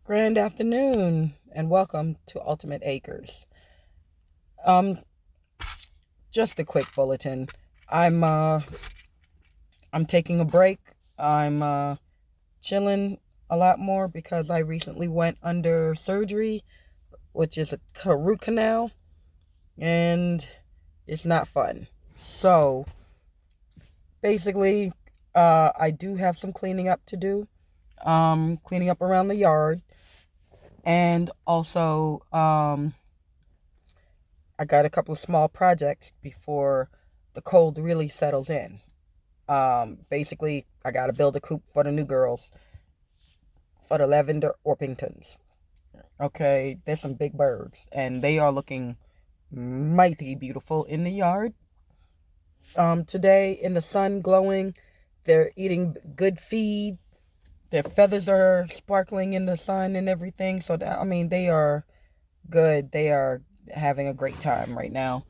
Grand afternoon and welcome to Ultimate Acres. Um, just a quick bulletin. I'm uh I'm taking a break. I'm chilling a lot more because I recently went under surgery, which is a root canal, and it's not fun. So basically, I do have some cleaning up to do. Cleaning up around the yard, and also I got a couple of small projects before the cold really settles in. Basically, I got to build a coop for the new girls for the lavender Orpingtons. Okay, there's some big birds, and they are looking mighty beautiful in the yard. Today, in the sun glowing, they're eating good feed. Their feathers are sparkling in the sun and everything. So, they are good. They are having a great time right now.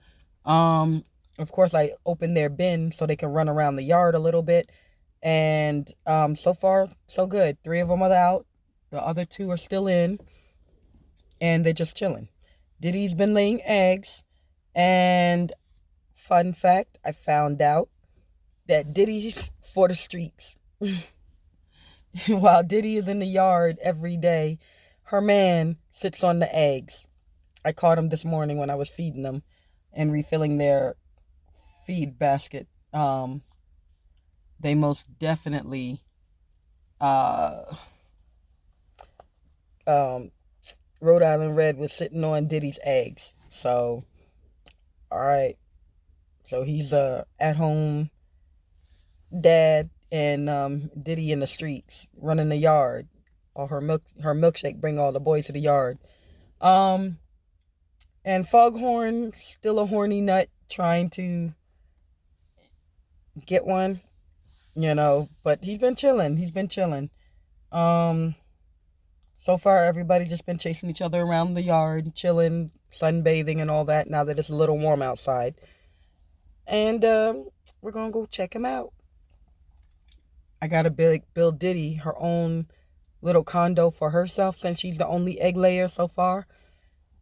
Um, of course, I opened their bin so they can run around the yard a little bit. And so far, so good. Three of them are out. The other two are still in, and they're just chilling. Diddy's been laying eggs. And fun fact, I found out that Diddy's for the streets. While Diddy is in the yard every day, her man sits on the eggs. I caught him this morning when I was feeding them and refilling their feed basket. They most definitely uh um Rhode Island Red was sitting on Diddy's eggs. So all right. So he's at home dad, and Diddy in the streets running the yard. Or her milkshake bring all the boys to the yard. Um and Foghorn still a horny nut trying to get one, but he's been chilling. He's been chilling. Um So far, everybody just been chasing each other around the yard, chilling, sunbathing, and all that. Now that it's a little warm outside, and we're gonna go check him out. I gotta build Diddy her own little condo for herself since she's the only egg layer so far.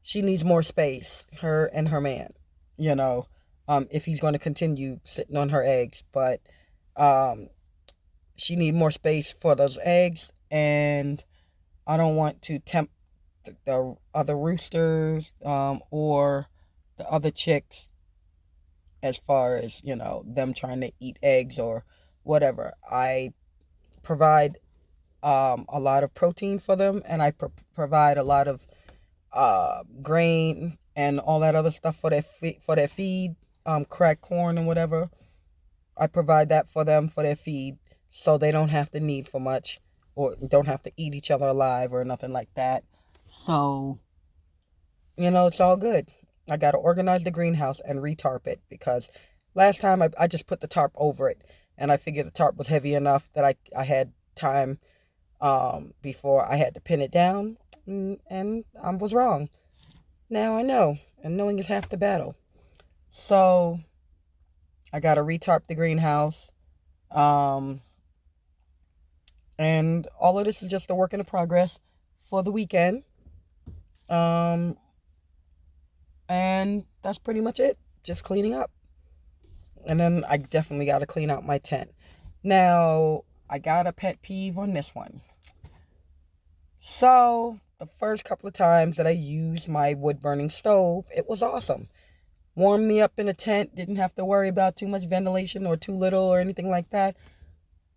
She needs more space, her and her man. You know, if he's going to continue sitting on her eggs, but um, she need more space for those eggs, and I don't want to tempt the other roosters or the other chicks as far as, them trying to eat eggs or whatever. I provide a lot of protein for them, and I provide a lot of grain and all that other stuff for their feed, cracked corn and whatever. I provide that for them for their feed, so they don't have to need for much or don't have to eat each other alive or nothing like that. So, it's all good. I got to organize the greenhouse and retarp it because last time I just put the tarp over it, and I figured the tarp was heavy enough that I had time before I had to pin it down, and I was wrong. Now I know, and knowing is half the battle. So I got to retarp the greenhouse, um, and all of this is just a work in progress for the weekend. Um, and that's pretty much it. Just cleaning up. And then I definitely got to clean out my tent. Now, I got a pet peeve on this one. So, the first couple of times that I used my wood burning stove, it was awesome. Warmed me up in a tent, didn't have to worry about too much ventilation or too little or anything like that.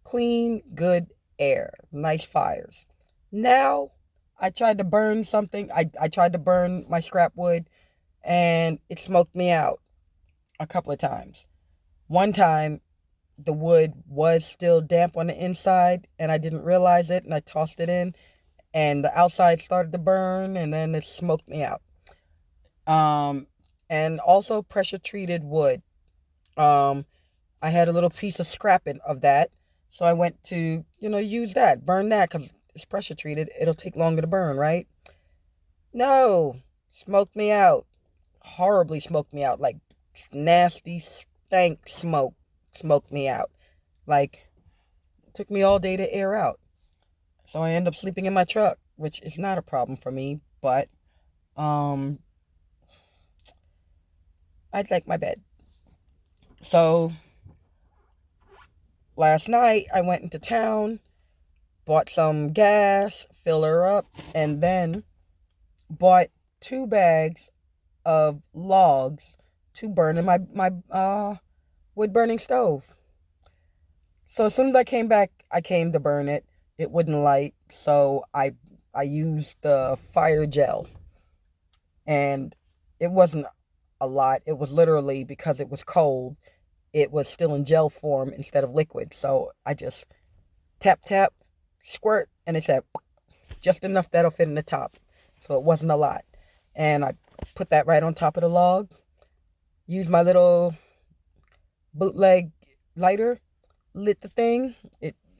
Clean, good air, nice fires. Now, I tried to burn something. I tried to burn my scrap wood, and it smoked me out a couple of times. One time, the wood was still damp on the inside, and I didn't realize it, and I tossed it in, and the outside started to burn, and then it smoked me out. Um, and also pressure treated wood. Um, I had a little piece of scrapping of that, so I went to, use that, burn that, because it's pressure treated. It'll take longer to burn, right? No, smoked me out. Horribly smoked me out, like nasty stank smoke smoked me out. Like, it took me all day to air out. So I ended up sleeping in my truck. which is not a problem for me, but um, I'd like my bed. So last night I went into town, bought some gas, fill her up, and then bought 2 bags of logs to burn in my wood burning stove. So as soon as I came back, I came to burn it. It wouldn't light, so I used the fire gel, and it wasn't a lot. It was literally because it was cold. It was still in gel form instead of liquid. So I just tap tap, squirt, and it said just enough that'll fit in the top. So it wasn't a lot. And I put that right on top of the log. Used my little bootleg lighter, lit the thing.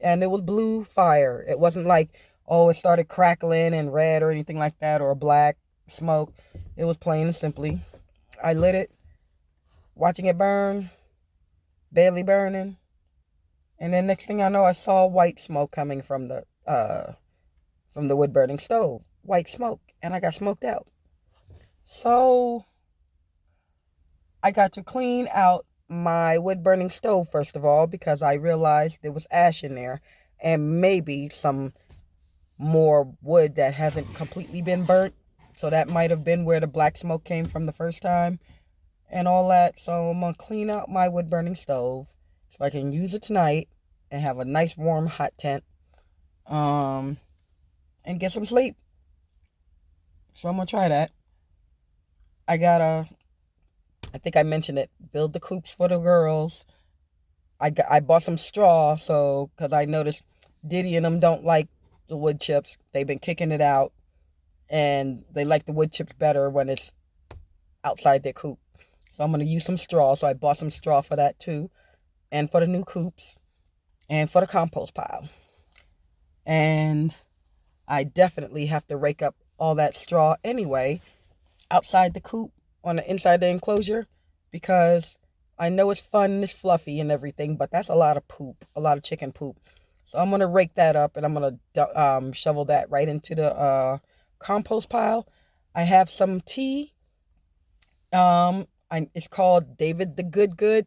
And it was blue fire. It wasn't like, oh, it started crackling and red or anything like that, or black smoke. It was plain and simply. I lit it, watching it burn, barely burning. And then next thing I know, I saw white smoke coming from the wood burning stove. White smoke, and I got smoked out. So I got to clean out my wood burning stove first of all, because I realized there was ash in there and maybe some more wood that hasn't completely been burnt. So that might have been where the black smoke came from the first time and all that. So I'm gonna clean out my wood burning stove so I can use it tonight and have a nice warm hot tent, and get some sleep. So I'm gonna try that. I think I mentioned it, build the coops for the girls. I bought some straw, so because I noticed Diddy and them don't like the wood chips. They've been kicking it out, and they like the wood chips better when it's outside their coop. So I'm gonna use some straw. So I bought some straw for that too, and for the new coops, and for the compost pile. And I definitely have to rake up all that straw anyway outside the coop on the inside the enclosure, because I know it's fun and it's fluffy and everything, but that's a lot of poop, a lot of chicken poop. So I'm gonna rake that up, and I'm gonna shovel that right into the compost pile. I have some tea. It's called David the Good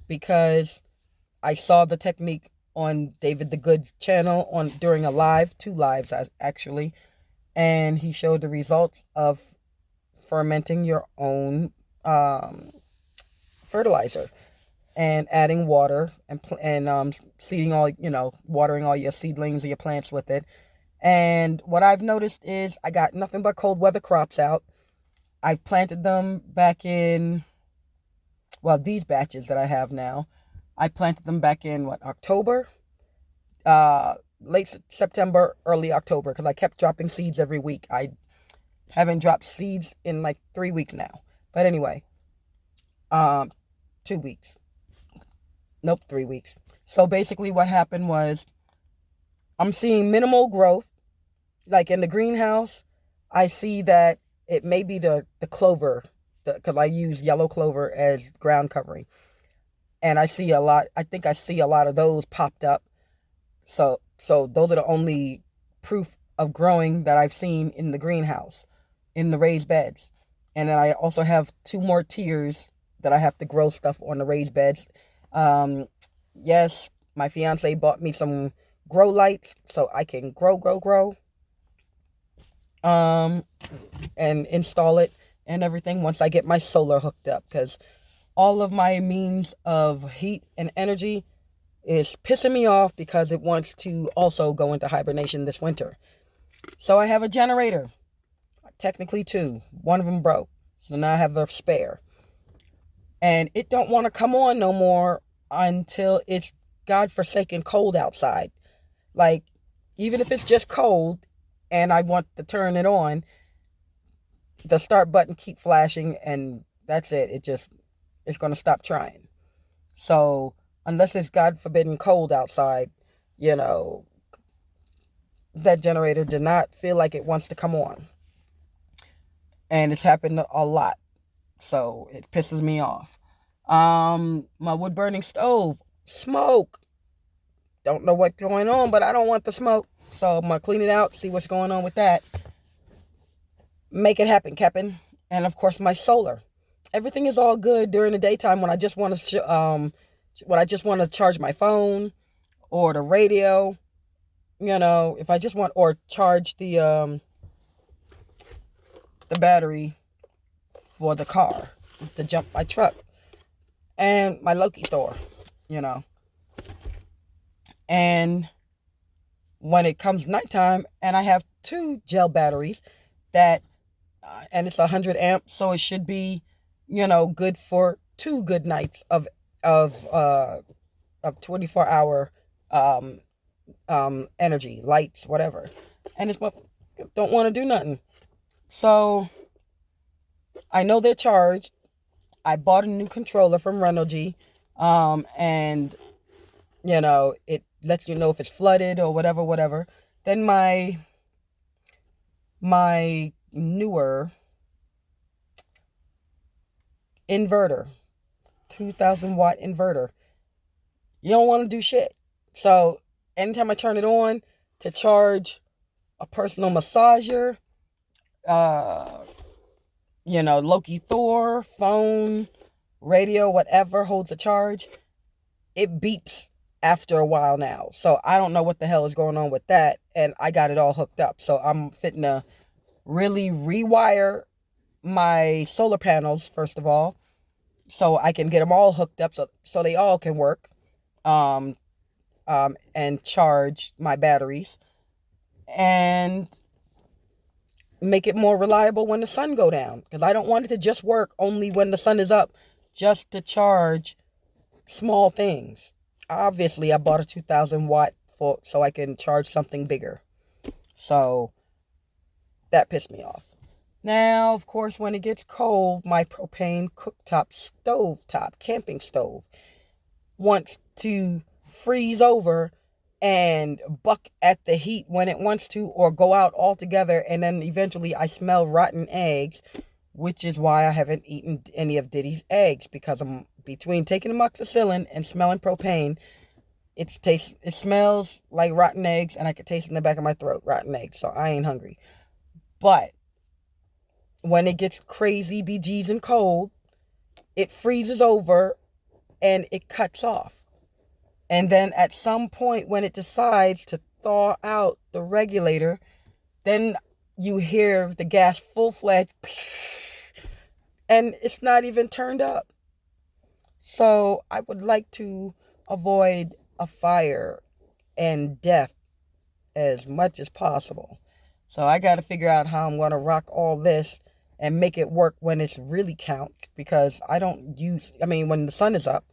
because I saw the technique on David the Good's channel on during a live, 2 lives actually, and he showed the results of fermenting your own fertilizer and adding water and seeding watering all your seedlings or your plants with it. And what I've noticed is I got nothing but cold weather crops out. I've planted them back in, well, these batches that I have now, I planted them back in October, late September, early October, because I kept dropping seeds every week. I haven't dropped seeds in like 3 weeks now. But anyway, 2 weeks. Nope, 3 weeks. So basically what happened was I'm seeing minimal growth. Like in the greenhouse, I see that it may be the clover, because I use yellow clover as ground covering. And I think I see a lot of those popped up. So those are the only proof of growing that I've seen in the greenhouse, in the raised beds. And then I also have 2 more tiers that I have to grow stuff on the raised beds. Yes, my fiance bought me some grow lights so I can grow. And install it and everything once I get my solar hooked up, because all of my means of heat and energy is pissing me off because it wants to also go into hibernation this winter. So I have a generator, technically 2. One of them broke, so now I have a spare, and it don't want to come on no more until it's godforsaken cold outside. Like, even if it's just cold and I want to turn it on, the start button keep flashing, and that's it. It's going to stop trying. So unless it's God forbidden cold outside, that generator did not feel like it wants to come on. And it's happened a lot. So it pisses me off. My wood burning stove, smoke. Don't know what's going on, but I don't want the smoke. So I'm gonna clean it out, see what's going on with that. Make it happen, Captain. And of course, my solar. Everything is all good during the daytime when I just want to charge my phone or the radio. If I just want or charge the battery for the car to jump my truck and my Loki Thor. You know, and when it comes nighttime, and I have 2 gel batteries that and it's 100 amps, so it should be, good for 2 good nights of uh of 24-hour energy, lights, whatever. And it's don't want to do nothing. So I know they're charged. I bought a new controller from Renogy, and it lets you know if it's flooded or whatever. Then my newer inverter, 2,000-watt inverter. You don't want to do shit. So anytime I turn it on to charge a personal massager, Loki Thor, phone, radio, whatever holds a charge, it beeps after a while now. So I don't know what the hell is going on with that. And I got it all hooked up. So I'm fitting to really rewire my solar panels, first of all, so I can get them all hooked up so they all can work, and charge my batteries and make it more reliable when the sun go down, because I don't want it to just work only when the sun is up, just to charge small things. Obviously, I bought a 2,000 watt so I can charge something bigger. So that pissed me off. Now, of course, when it gets cold, my propane cooktop stovetop camping stove wants to freeze over and buck at the heat when it wants to, or go out altogether, and then eventually I smell rotten eggs, which is why I haven't eaten any of Diddy's eggs, because I'm between taking amoxicillin and smelling propane. It smells like rotten eggs, and I can taste it in the back of my throat, rotten eggs, so I ain't hungry. But when it gets crazy BGs and cold, it freezes over and it cuts off. And then at some point when it decides to thaw out the regulator, then you hear the gas full-fledged, and it's not even turned up. So I would like to avoid a fire and death as much as possible. So I got to figure out how I'm going to rock all this and make it work when it's really counts, because when the sun is up,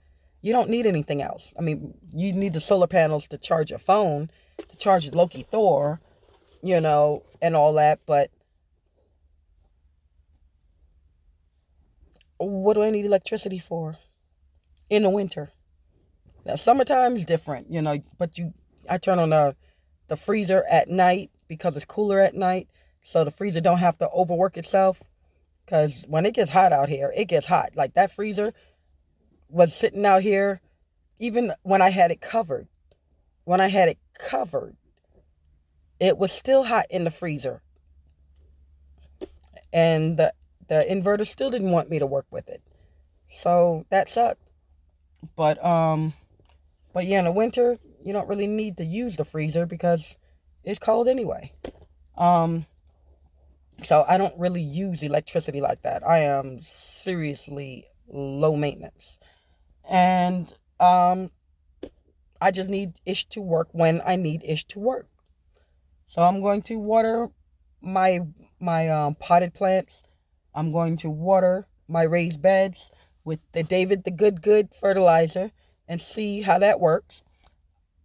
you don't need anything else. You need the solar panels to charge your phone, to charge Loki Thor, and all that. But what do I need electricity for in the winter? Now, summertime is different, but I turn on the freezer at night because it's cooler at night. So the freezer don't have to overwork itself. Because when it gets hot out here, it gets hot. Like that freezer was sitting out here, even when I had it covered. It was still hot in the freezer. And the inverter still didn't want me to work with it. So that sucked. But yeah, in the winter, you don't really need to use the freezer because it's cold anyway. So I don't really use electricity like that. I am seriously low maintenance. And I just need ish to work when I need ish to work. So I'm going to water my potted plants. I'm going to water my raised beds with the David the Good fertilizer and see how that works.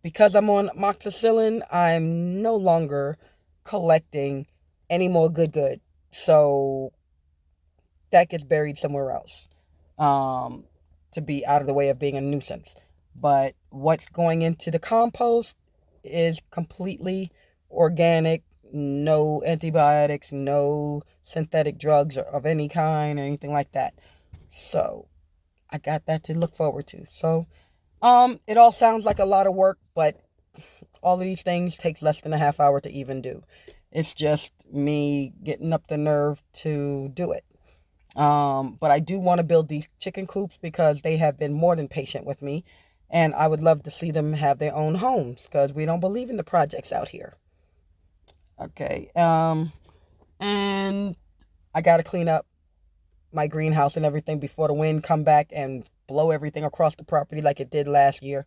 Because I'm on amoxicillin, I'm no longer collecting any more good. So that gets buried somewhere else, to be out of the way of being a nuisance. But what's going into the compost is completely organic, no antibiotics, no synthetic drugs of any kind or anything like that. So I got that to look forward to. So it all sounds like a lot of work, but all of these things takes less than a half hour to even do. It's just me getting up the nerve to do it. But I do want to build these chicken coops because they have been more than patient with me. And I would love to see them have their own homes because we don't believe in the projects out here. Okay. And I got to clean up my greenhouse and everything before the wind come back and blow everything across the property like it did last year.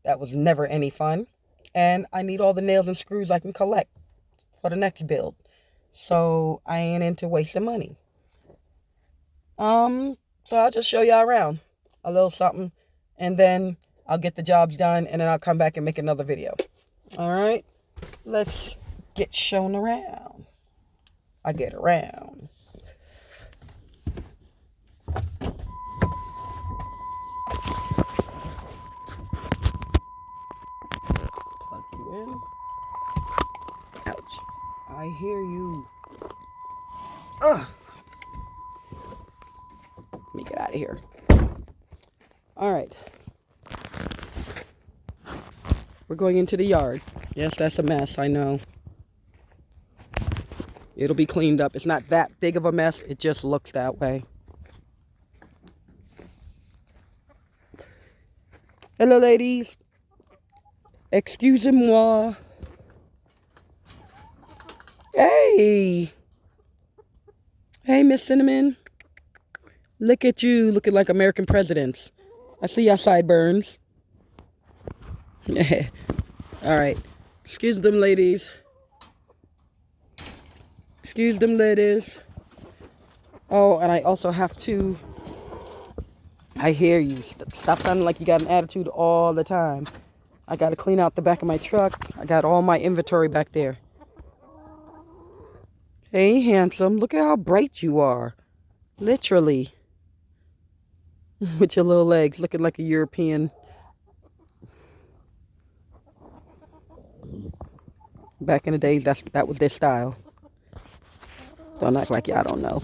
That was never any fun. And I need all the nails and screws I can collect for the next build. So I ain't into wasting money. So I'll just show y'all around a little something, and then I'll get the jobs done, and then I'll come back and make another video. All right, let's get shown around. I get around. Plug you in. Ouch. I hear you. Ugh. Let me get out of here. All right. We're going into the yard. Yes, that's a mess, I know. It'll be cleaned up. It's not that big of a mess. It just looks that way. Hello, ladies. Excusez-moi. Hey. Hey, Miss Cinnamon. Look at you, looking like American presidents. I see your sideburns. All right. Excuse them, ladies. Excuse them, ladies. Oh, and I also have to... I hear you. Stop sounding like you got an attitude all the time. I got to clean out the back of my truck. I got all my inventory back there. Hey, handsome. Look at how bright you are. Literally. With your little legs looking like a European. Back in the days, that was their style. Don't act like y'all don't know.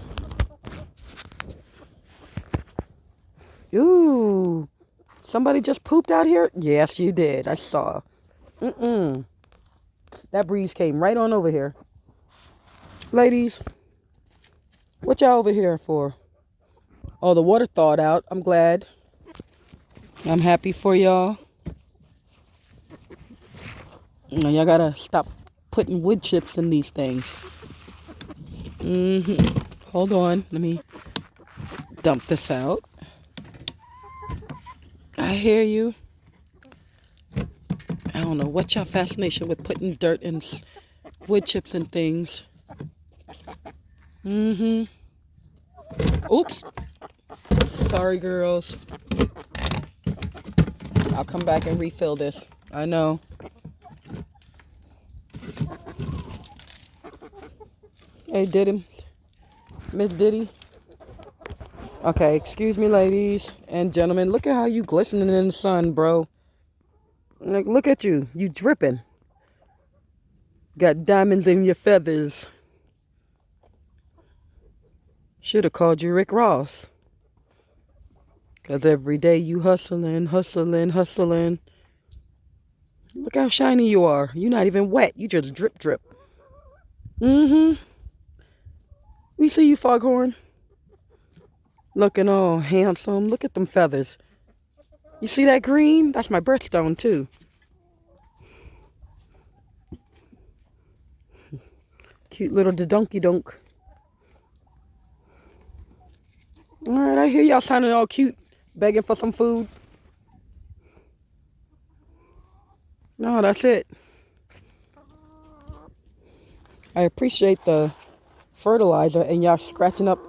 Ooh. Somebody just pooped out here? Yes, you did. I saw. That breeze came right on over here. Ladies, what y'all over here for? Oh, the water thawed out. I'm glad. I'm happy for y'all. Y'all gotta stop putting wood chips in these things. Hold on. Let me dump this out. I hear you. I don't know what's your fascination with putting dirt and wood chips and things. Oops. Sorry, girls. I'll come back and refill this. I know. Hey, Diddy. Miss Diddy. Okay, excuse me, ladies and gentlemen. Look at how you glistening in the sun, bro. Like, look at you. You dripping. Got diamonds in your feathers. Should have called you Rick Ross. Because every day you hustling. Look how shiny you are. You're not even wet. You just drip. We see you, Foghorn. Looking all handsome. Look at them feathers. You see that green? That's my birthstone, too. Cute little donkey-donk. Alright, I hear y'all sounding all cute. Begging for some food. No, that's it. I appreciate the fertilizer and y'all scratching up.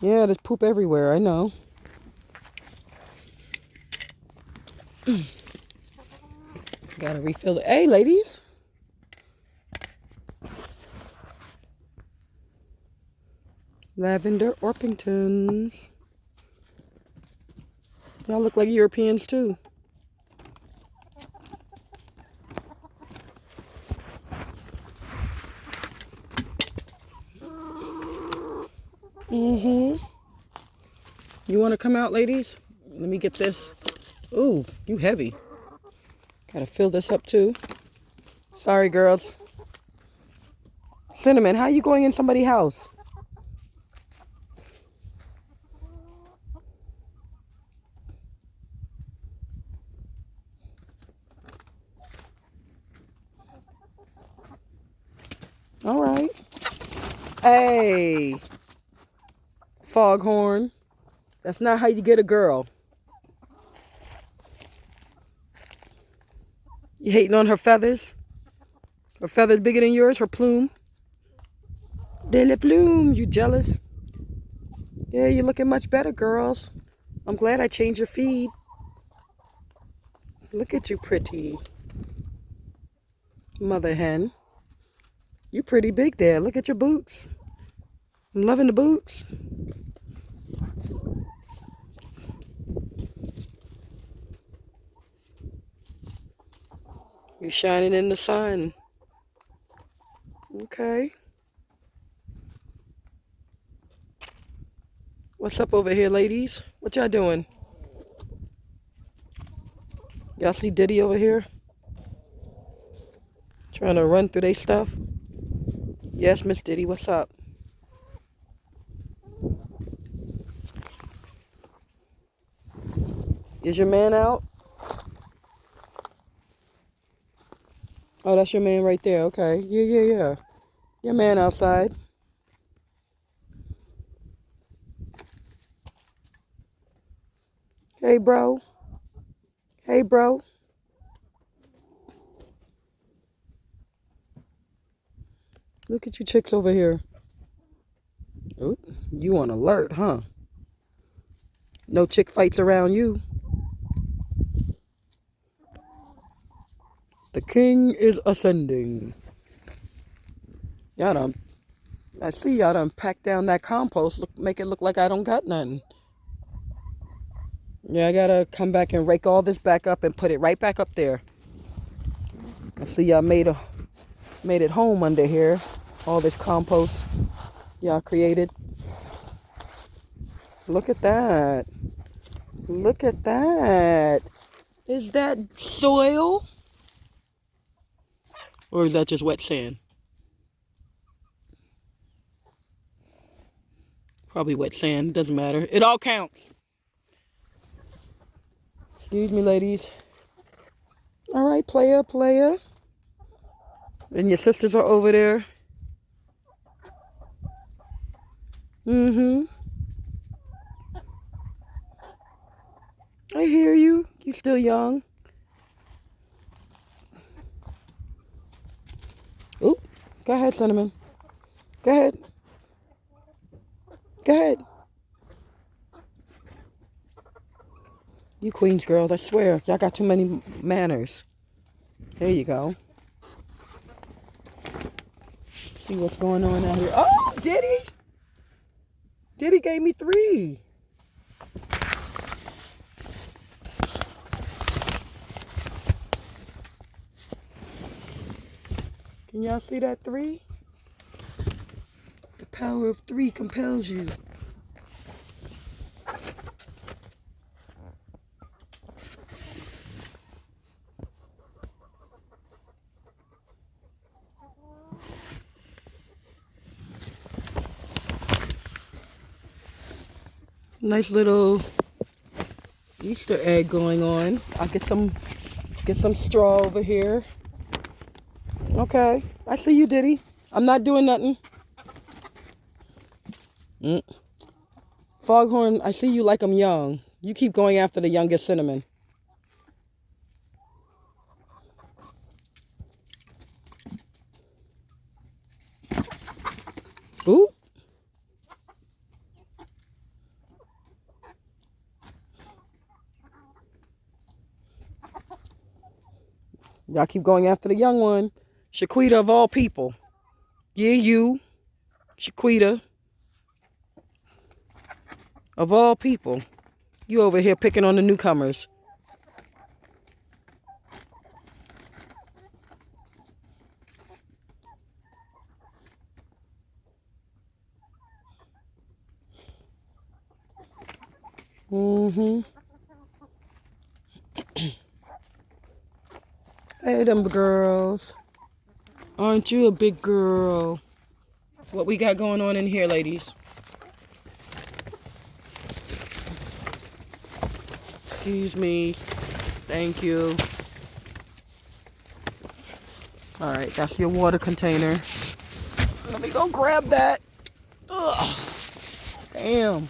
Yeah, there's poop everywhere, I know. Gotta refill it. Hey, ladies. Lavender Orpingtons. Y'all look like Europeans, too. You want to come out, ladies? Let me get this. Ooh, you heavy. Gotta fill this up too. Sorry, girls. Cinnamon, how you going in somebody's house? All right. Hey, Foghorn. That's not how you get a girl. You hating on her feathers? Her feathers bigger than yours? Her plume? De la plume, you jealous? Yeah, you're looking much better, girls. I'm glad I changed your feed. Look at you, pretty mother hen. You pretty big there. Look at your boots. I'm loving the boots. You're shining in the sun. Okay. What's up over here, ladies? What y'all doing? Y'all see Diddy over here? Trying to run through their stuff? Yes, Miss Diddy, what's up? Is your man out? Oh, that's your man right there. Okay. Yeah. Your man outside. Hey, bro. Hey, bro. Look at you chicks over here. Ooh, you on alert, huh? No chick fights around you. The king is ascending. Y'all done, I see y'all done pack down that compost. Make it look like I don't got nothing. Yeah, I gotta come back and rake all this back up and put it right back up there. I see y'all made it home under here. All this compost y'all created. Look at that. Look at that. Is that soil? Or is that just wet sand? Probably wet sand. Doesn't matter. It all counts. Excuse me, ladies. All right, player. And your sisters are over there. Mm-hmm. I hear you. You still young. Oop. Go ahead, Cinnamon. Go ahead. Go ahead. You Queens girls, I swear, y'all got too many manners. There you go. See what's going on out here. Oh, Diddy! Diddy gave me 3. Can y'all see that 3? The power of 3 compels you. Nice little Easter egg going on. I'll get some straw over here. Okay, I see you, Diddy. I'm not doing nothing. Foghorn, I see you like I'm young. You keep going after the youngest Cinnamon. Ooh. Y'all keep going after the young one. Shaquita of all people. Yeah, you. Shaquita. Of all people. You over here picking on the newcomers. Mm-hmm. Hey, them girls. Aren't you a big girl? What we got going on in here, ladies? Excuse me. Thank you. All right, that's your water container. Let me go grab that. Ugh. Damn.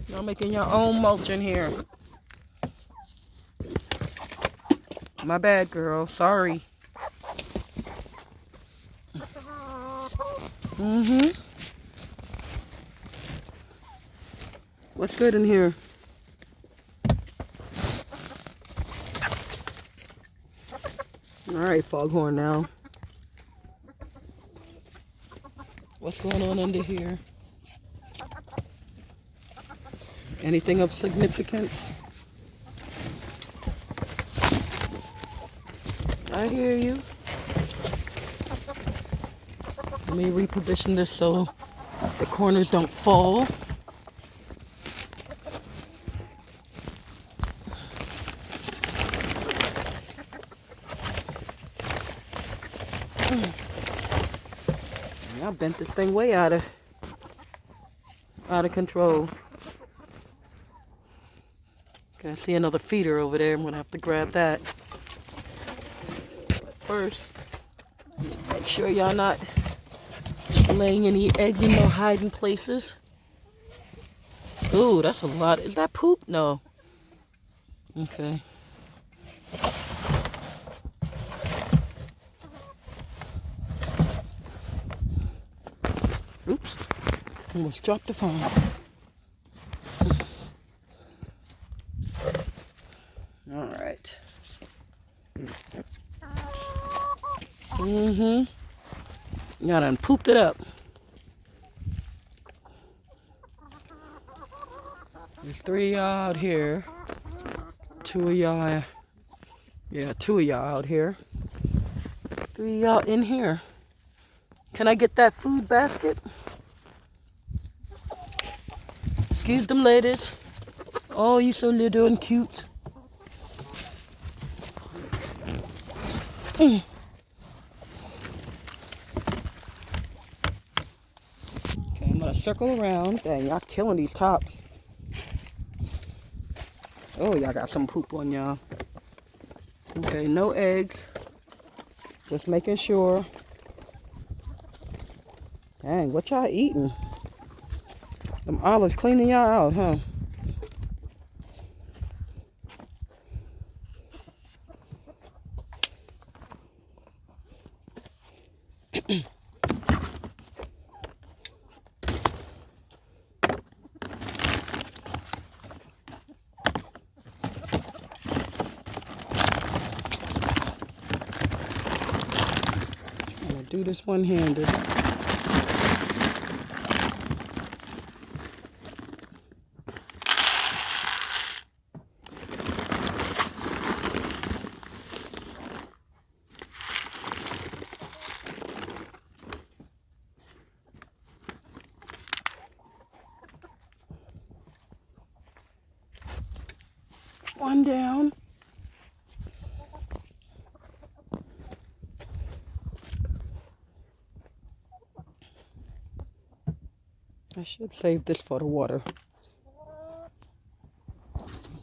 Y'all making your own mulch in here. My bad, girl. Sorry. What's good in here? All right, Foghorn now. What's going on under here? Anything of significance? I hear you. Let me reposition this so the corners don't fall. I bent this thing way out of control. Okay, I see another feeder over there. I'm gonna have to grab that. But first, make sure y'all not laying any eggs in no hiding places. Ooh, that's a lot. Is that poop? No. Okay. Oops. Almost dropped the phone. All right. Y'all done pooped it up. There's 3 of y'all out here. 2 of y'all. Yeah, 2 of y'all out here. 3 of y'all in here. Can I get that food basket? Excuse them, ladies. Oh, you so little and cute. Okay, I'm gonna circle around. Dang, y'all killing these tops. Oh, y'all got some poop on y'all. Okay, no eggs. Just making sure. Dang, what y'all eating? Them olives cleaning y'all out, huh? I'm gonna do this one-handed. One down. I should save this for the water.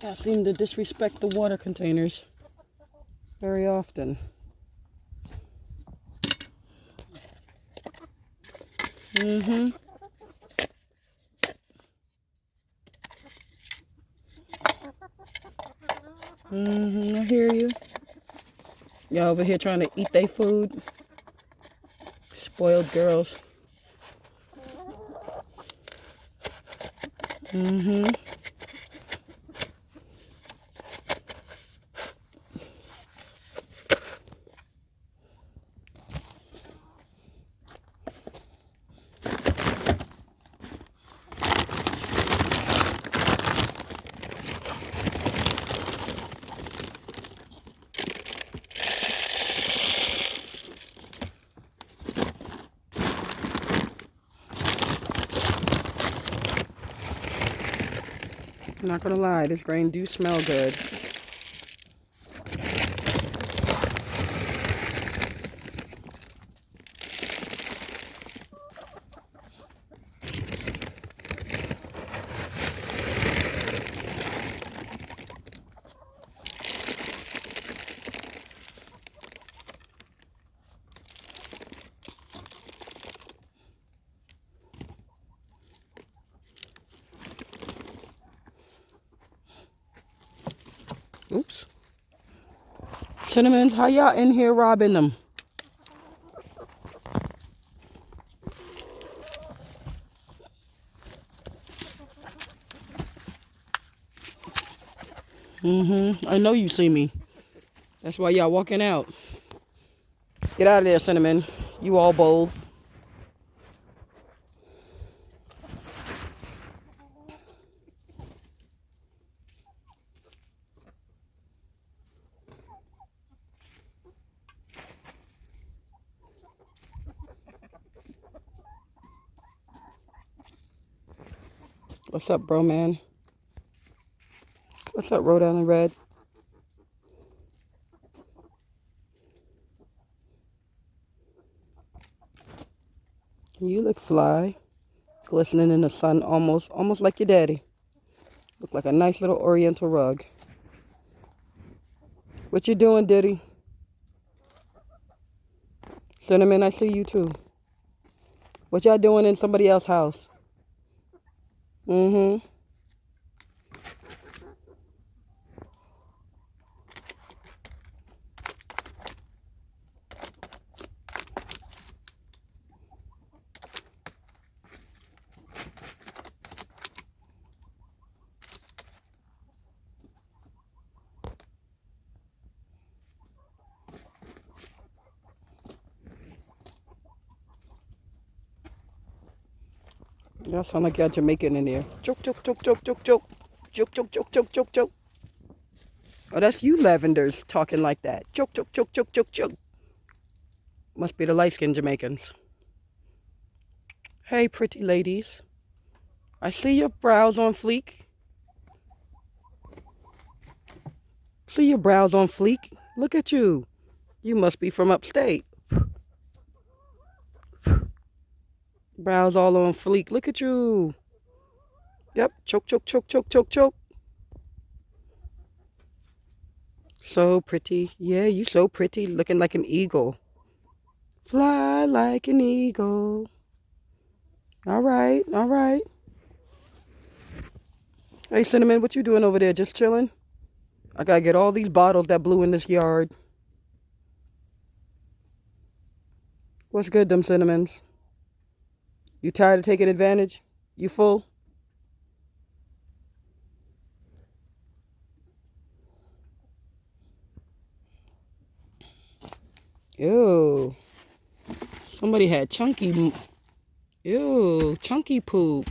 I seem to disrespect the water containers very often. I hear you. Y'all over here trying to eat their food. Spoiled girls. not gonna lie, this grain do smell good. Oops. Cinnamons, how y'all in here robbing them? I know you see me. That's why y'all walking out. Get out of there, Cinnamon. You all bold. What's up, bro, man? What's up, Rhode Island Red? You look fly. Glistening in the sun, almost like your daddy. Look like a nice little oriental rug. What you doing, Diddy? Cinnamon, I see you too. What y'all doing in somebody else's house? Y'all sound like y'all Jamaican in there. Choke, choke, choke, choke, choke, choke. Choke, choke, choke, choke, choke, choke. Oh, that's you lavenders talking like that. Choke, choke, choke, choke, choke, choke. Must be the light-skinned Jamaicans. Hey, pretty ladies. I see your brows on fleek. See your brows on fleek. Look at you. You must be from upstate. Brows all on fleek. Look at you. Yep. Choke, choke, choke, choke, choke, choke. So pretty. Yeah, you so pretty. Looking like an eagle. Fly like an eagle. All right. All right. Hey, Cinnamon, what you doing over there? Just chilling? I gotta get all these bottles that blew in this yard. What's good, them Cinnamons? You tired of taking advantage? You full? Ew. Somebody had chunky. Ew, chunky poop.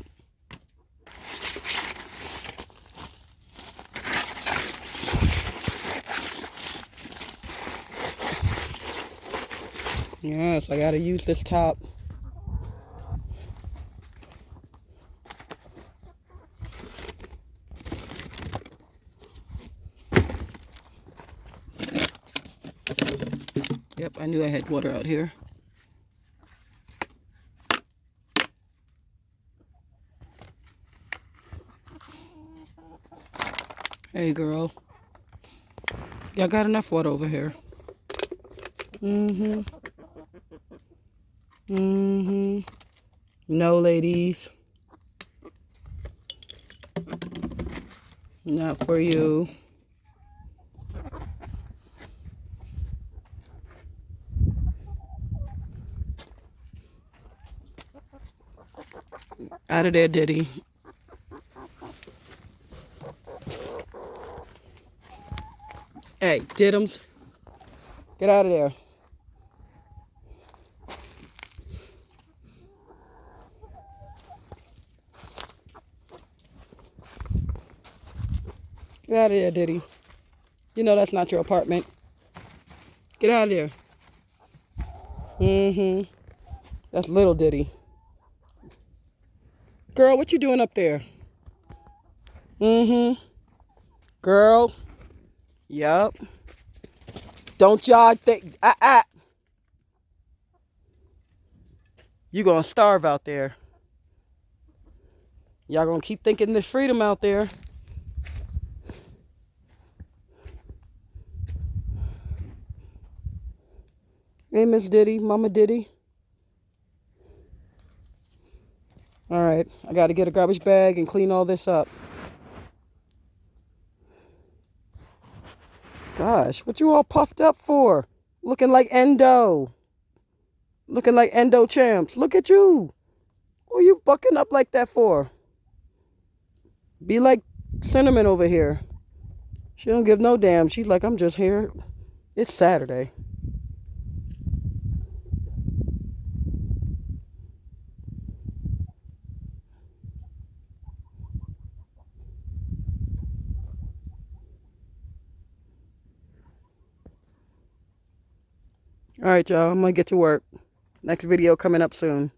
Yes, I gotta use this top. Yep, I knew I had water out here. Hey, girl. Y'all got enough water over here. No, ladies. Not for you. Out of there, Diddy. Hey, Diddums. Get out of there. Get out of there, Diddy. You know that's not your apartment. Get out of there. That's little Diddy. Girl, what you doing up there? Mm-hmm. Girl. Yup. Don't y'all think... You gonna starve out there. Y'all gonna keep thinking there's freedom out there. Hey, Miss Diddy, Mama Diddy. All right, I gotta get a garbage bag and clean all this up. Gosh, what you all puffed up for? Looking like Endo. Looking like Endo champs. Look at you. What are you bucking up like that for? Be like Cinnamon over here. She don't give no damn. She's like, I'm just here. It's Saturday. All right, y'all. I'm going to get to work. Next video coming up soon.